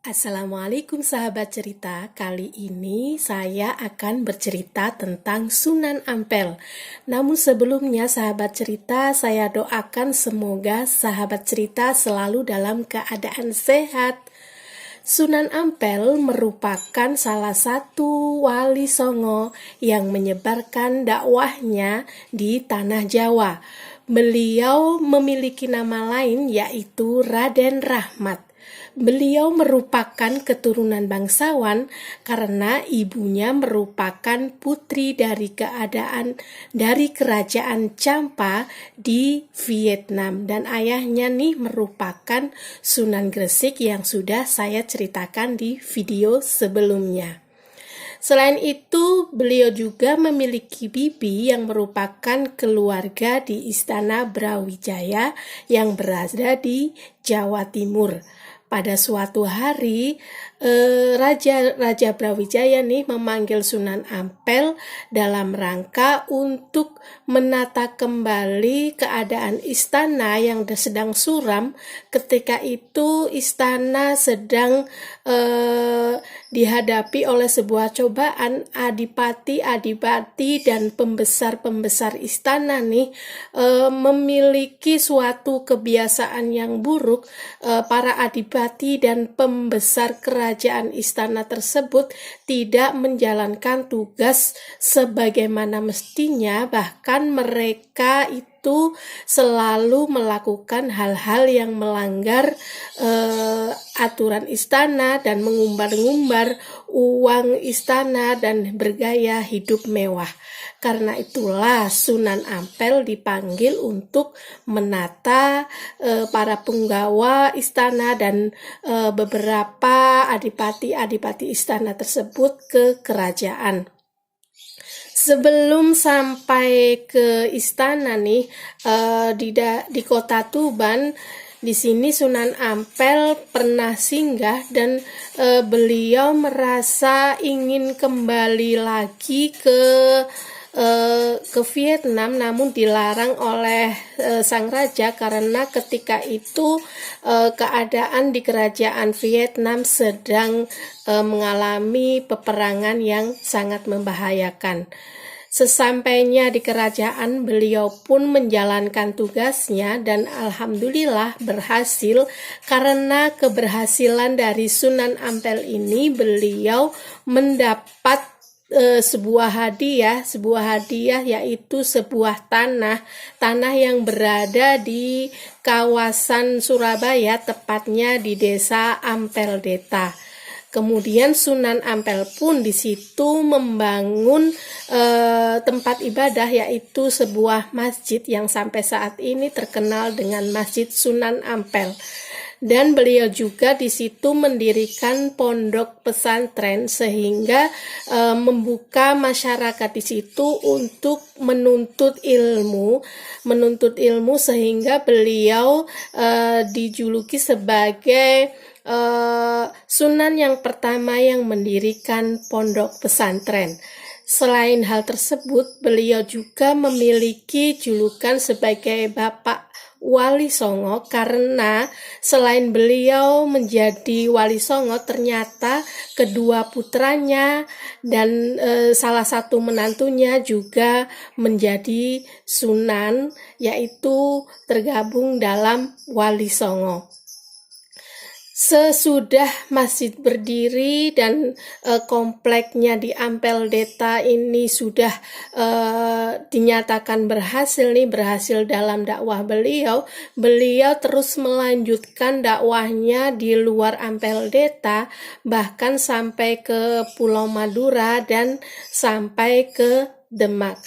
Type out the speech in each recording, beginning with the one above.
Assalamualaikum sahabat cerita, kali ini saya akan bercerita tentang Sunan Ampel. Namun sebelumnya sahabat cerita, saya doakan semoga sahabat cerita selalu dalam keadaan sehat. Sunan Ampel merupakan salah satu wali Songo yang menyebarkan dakwahnya di tanah Jawa. Beliau memiliki nama lain yaitu Raden Rahmat. Beliau merupakan keturunan bangsawan karena ibunya merupakan putri dari kerajaan Champa di Vietnam dan ayahnya merupakan Sunan Gresik yang sudah saya ceritakan di video sebelumnya. Selain itu, beliau juga memiliki bibi yang merupakan keluarga di Istana Brawijaya yang berada di Jawa Timur. Pada suatu hari, Raja Brawijaya memanggil Sunan Ampel dalam rangka untuk menata kembali keadaan istana yang sedang suram. Ketika itu istana sedang dihadapi oleh sebuah cobaan. Adipati dan pembesar istana memiliki suatu kebiasaan yang buruk. Para adipati dan pembesar kerajaan istana tersebut tidak menjalankan tugas sebagaimana mestinya, bahkan mereka itu selalu melakukan hal-hal yang melanggar aturan istana dan mengumbar-ngumbar uang istana dan bergaya hidup mewah. Karena itulah Sunan Ampel dipanggil untuk menata para penggawa istana dan beberapa adipati istana tersebut ke kerajaan. Sebelum sampai ke istana di kota Tuban, di sini Sunan Ampel pernah singgah dan beliau merasa ingin kembali lagi ke Vietnam, namun dilarang oleh sang raja karena ketika itu keadaan di kerajaan Vietnam sedang mengalami peperangan yang sangat membahayakan. Sesampainya di kerajaan, beliau pun menjalankan tugasnya dan alhamdulillah berhasil. Karena keberhasilan dari Sunan Ampel ini, beliau mendapat sebuah hadiah yaitu sebuah tanah yang berada di kawasan Surabaya, tepatnya di desa Ampeldeta. Kemudian Sunan Ampel pun di situ membangun tempat ibadah, yaitu sebuah masjid yang sampai saat ini terkenal dengan Masjid Sunan Ampel. Dan beliau juga di situ mendirikan pondok pesantren sehingga membuka masyarakat di situ untuk menuntut ilmu sehingga beliau dijuluki sebagai Sunan yang pertama yang mendirikan pondok pesantren. Selain hal tersebut, beliau juga memiliki julukan sebagai Bapak Wali Songo karena selain beliau menjadi Wali Songo, ternyata kedua putranya dan salah satu menantunya juga menjadi Sunan, yaitu tergabung dalam Wali Songo. Sesudah masjid berdiri dan kompleknya di Ampeldeta ini sudah dinyatakan berhasil dalam dakwah beliau terus melanjutkan dakwahnya di luar Ampeldeta, bahkan sampai ke Pulau Madura dan sampai ke Demak.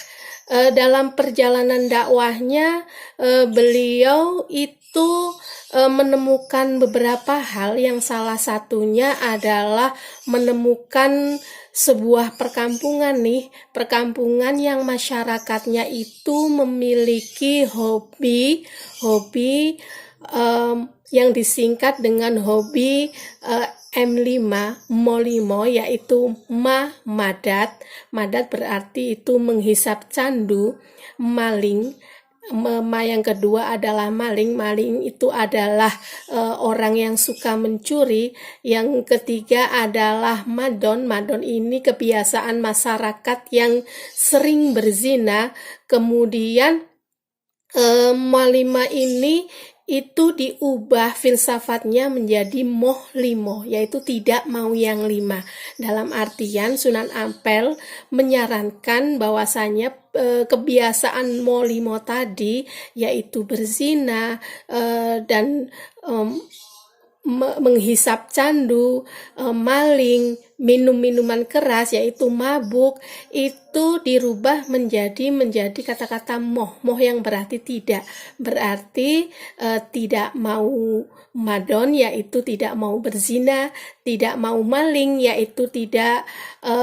Dalam perjalanan dakwahnya beliau itu menemukan beberapa hal, yang salah satunya adalah menemukan sebuah perkampungan yang masyarakatnya itu memiliki hobi yang disingkat dengan hobi M5 Molimo, yaitu madat. Madat berarti itu menghisap candu, maling, Yang kedua adalah maling. Maling itu adalah orang yang suka mencuri. Yang ketiga adalah madon. Madon ini kebiasaan masyarakat yang sering berzina. Kemudian malima ini itu diubah filsafatnya menjadi moh limo, yaitu tidak mau yang lima. Dalam artian Sunan Ampel menyarankan bahwasanya kebiasaan moh limo tadi, yaitu berzina dan menghisap candu, maling, minum minuman keras yaitu mabuk, itu dirubah menjadi kata-kata moh yang berarti tidak, berarti tidak mau madon yaitu tidak mau berzina, tidak mau maling yaitu tidak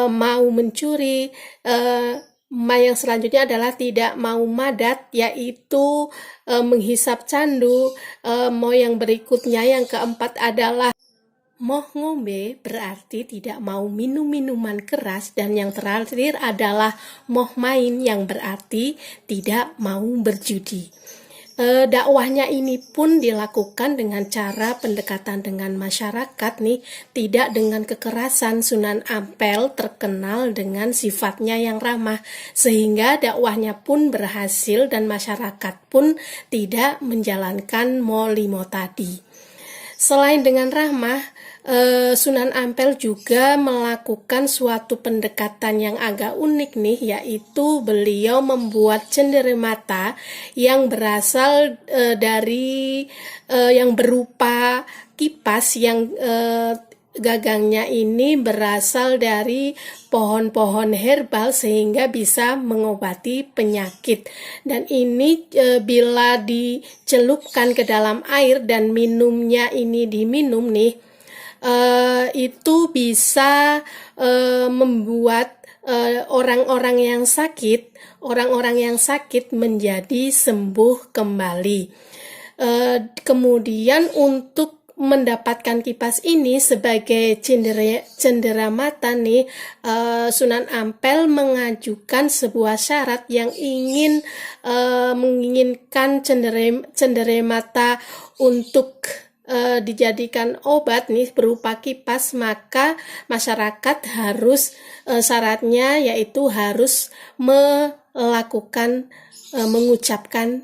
mau mencuri, yang selanjutnya adalah tidak mau madat, yaitu menghisap candu. Mau yang berikutnya, yang keempat adalah moh ngombe, berarti tidak mau minum minuman keras. Dan yang terakhir adalah moh main, yang berarti tidak mau berjudi. Dakwahnya ini pun dilakukan dengan cara pendekatan dengan masyarakat nih, tidak dengan kekerasan. Sunan Ampel terkenal dengan sifatnya yang ramah, sehingga dakwahnya pun berhasil dan masyarakat pun tidak menjalankan molimo tadi. Selain dengan ramah, Sunan Ampel juga melakukan suatu pendekatan yang agak unik nih, yaitu beliau membuat cenderamata yang berasal dari yang berupa kipas yang gagangnya ini berasal dari pohon-pohon herbal sehingga bisa mengobati penyakit. Dan ini bila dicelupkan ke dalam air dan minumnya ini diminum nih, itu bisa membuat orang-orang yang sakit menjadi sembuh kembali. Kemudian untuk mendapatkan kipas ini sebagai cenderamata nih, Sunan Ampel mengajukan sebuah syarat yang menginginkan cenderamata untuk dijadikan obat nih berupa kipas, maka masyarakat harus syaratnya yaitu harus mengucapkan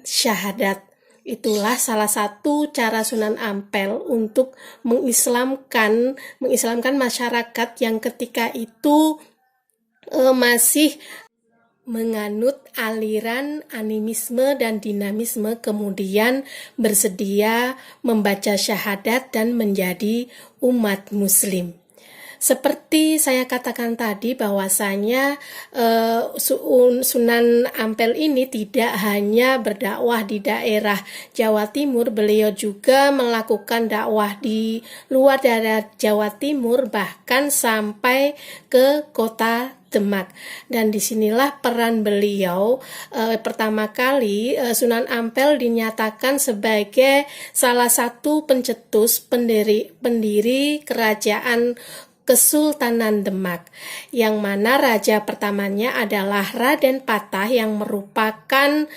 syahadat. Itulah salah satu cara Sunan Ampel untuk mengislamkan masyarakat yang ketika itu masih menganut aliran animisme dan dinamisme, kemudian bersedia membaca syahadat dan menjadi umat muslim. Seperti saya katakan tadi bahwasanya Sunan Ampel ini tidak hanya berdakwah di daerah Jawa Timur, beliau juga melakukan dakwah di luar daerah Jawa Timur, bahkan sampai ke kota Demak. Dan disinilah peran beliau pertama kali Sunan Ampel dinyatakan sebagai salah satu pencetus pendiri kerajaan Kesultanan Demak, yang mana raja pertamanya adalah Raden Patah yang merupakan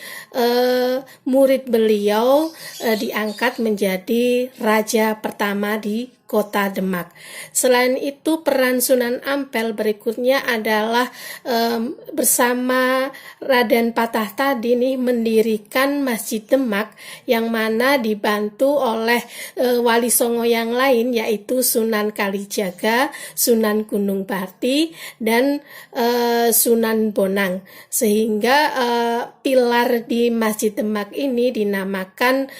murid beliau, diangkat menjadi raja pertama di kota Demak. Selain itu, peran Sunan Ampel berikutnya adalah bersama Raden Patah tadi nih mendirikan Masjid Demak, yang mana dibantu oleh wali songo yang lain, yaitu Sunan Kalijaga, Sunan Gunung Bati, dan Sunan Bonang. Sehingga pilar di Masjid Demak ini dinamakan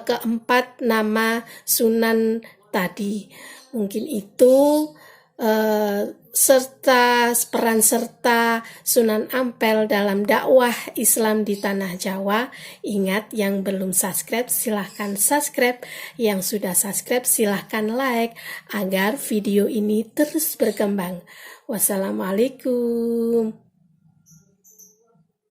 keempat nama Sunan tadi. Mungkin itu peran serta Sunan Ampel dalam dakwah Islam di tanah Jawa. Ingat, yang belum subscribe silahkan subscribe, yang sudah subscribe silahkan like agar video ini terus berkembang. Wassalamualaikum.